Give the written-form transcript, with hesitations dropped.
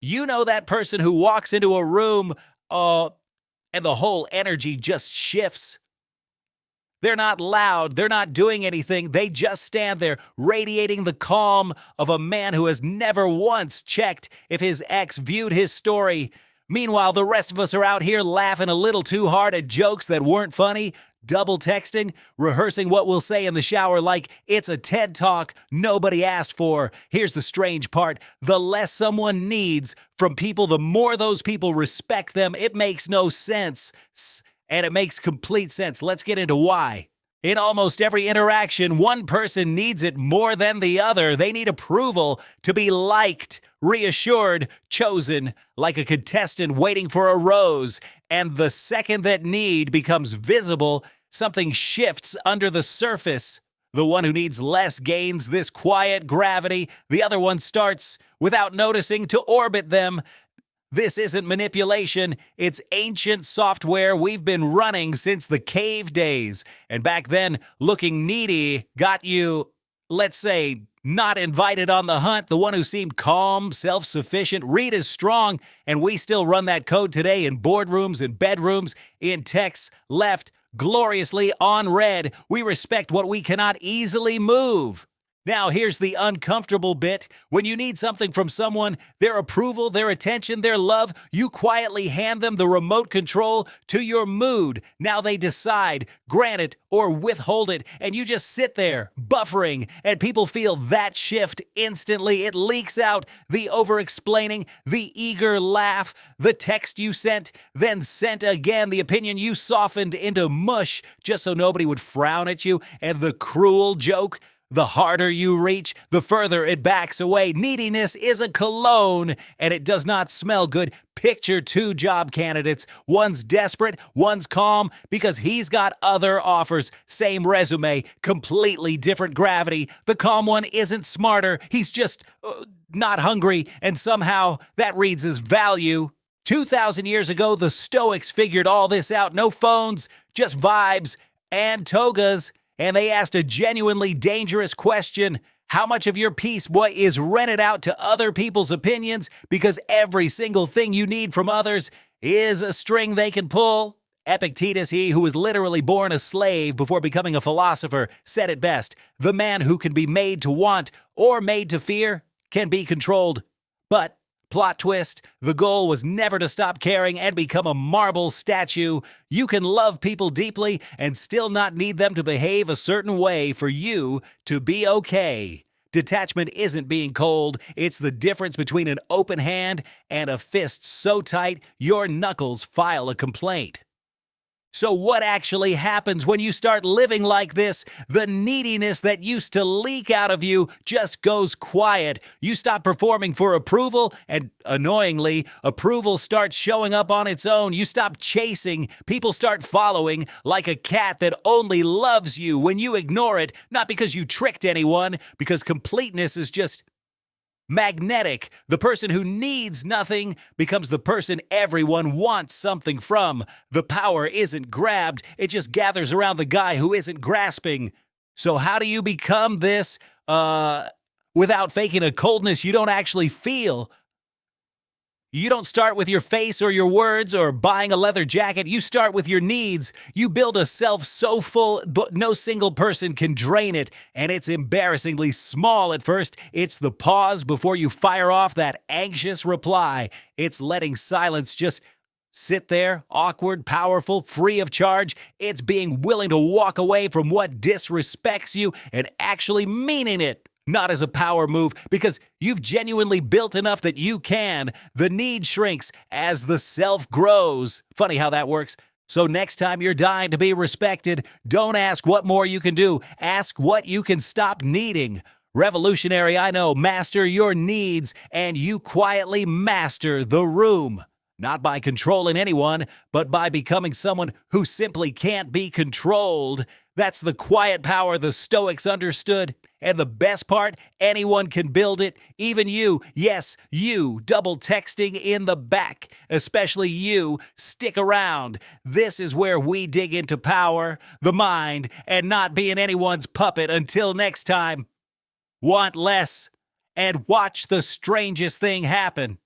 You know that person who walks into a room and the whole energy just shifts. They're not loud. They're not doing anything. They just stand there radiating the calm of a man who has never once checked if his ex viewed his story. Meanwhile, the rest of us are out here laughing a little too hard at jokes that weren't funny, double texting, rehearsing what we'll say in the shower like it's a TED Talk nobody asked for. Here's the strange part. The less someone needs from people, the more those people respect them. It makes no sense. And it makes complete sense. Let's get into why. In almost every interaction, one person needs it more than the other. They need approval to be liked, reassured, chosen, like a contestant waiting for a rose. And the second that need becomes visible, something shifts under the surface. The one who needs less gains this quiet gravity. The other one starts, without noticing, to orbit them. This isn't manipulation, it's ancient software we've been running since the cave days. And back then, looking needy got you, let's say, not invited on the hunt. The one who seemed calm, self-sufficient, read as strong, and we still run that code today in boardrooms and bedrooms, in texts, left, gloriously on red. We respect what we cannot easily move. Now, here's the uncomfortable bit. When you need something from someone, their approval, their attention, their love, you quietly hand them the remote control to your mood. Now they decide, grant it or withhold it, and you just sit there, buffering, and people feel that shift instantly. It leaks out, the over-explaining, the eager laugh, the text you sent, then sent again, the opinion you softened into mush just so nobody would frown at you, and the cruel joke. The harder you reach, the further it backs away. Neediness is a cologne, and it does not smell good. Picture two job candidates. One's desperate, one's calm, because he's got other offers. Same resume, completely different gravity. The calm one isn't smarter. He's just not hungry, and somehow that reads as value. 2,000 years ago, the Stoics figured all this out. No phones, just vibes and togas. And they asked a genuinely dangerous question. How much of your peace is rented out to other people's opinions? Because every single thing you need from others is a string they can pull. Epictetus, he who was literally born a slave before becoming a philosopher, said it best. The man who can be made to want or made to fear can be controlled. But plot twist, the goal was never to stop caring and become a marble statue. You can love people deeply and still not need them to behave a certain way for you to be okay. Detachment isn't being cold. It's the difference between an open hand and a fist so tight your knuckles file a complaint. So what actually happens when you start living like this? The neediness that used to leak out of you just goes quiet. You stop performing for approval, and annoyingly, approval starts showing up on its own. You stop chasing. People start following like a cat that only loves you when you ignore it, not because you tricked anyone, because completeness is just magnetic. The person who needs nothing becomes the person everyone wants something from. The power isn't grabbed, it just gathers around the guy who isn't grasping. So how do you become this without faking a coldness you don't actually feel? You don't start with your face or your words or buying a leather jacket. You start with your needs. You build a self so full, but no single person can drain it. And it's embarrassingly small at first. It's the pause before you fire off that anxious reply. It's letting silence just sit there, awkward, powerful, free of charge. It's being willing to walk away from what disrespects you and actually meaning it. Not as a power move, because you've genuinely built enough that you can. The need shrinks as the self grows. Funny how that works. So next time you're dying to be respected, don't ask what more you can do. Ask what you can stop needing. Revolutionary, I know. Master your needs, and you quietly master the room. Not by controlling anyone, but by becoming someone who simply can't be controlled. That's the quiet power the Stoics understood. And the best part, anyone can build it, even you. Yes, you, double texting in the back. Especially you, stick around. This is where we dig into power, the mind, and not being anyone's puppet. Until next time, want less and watch the strangest thing happen.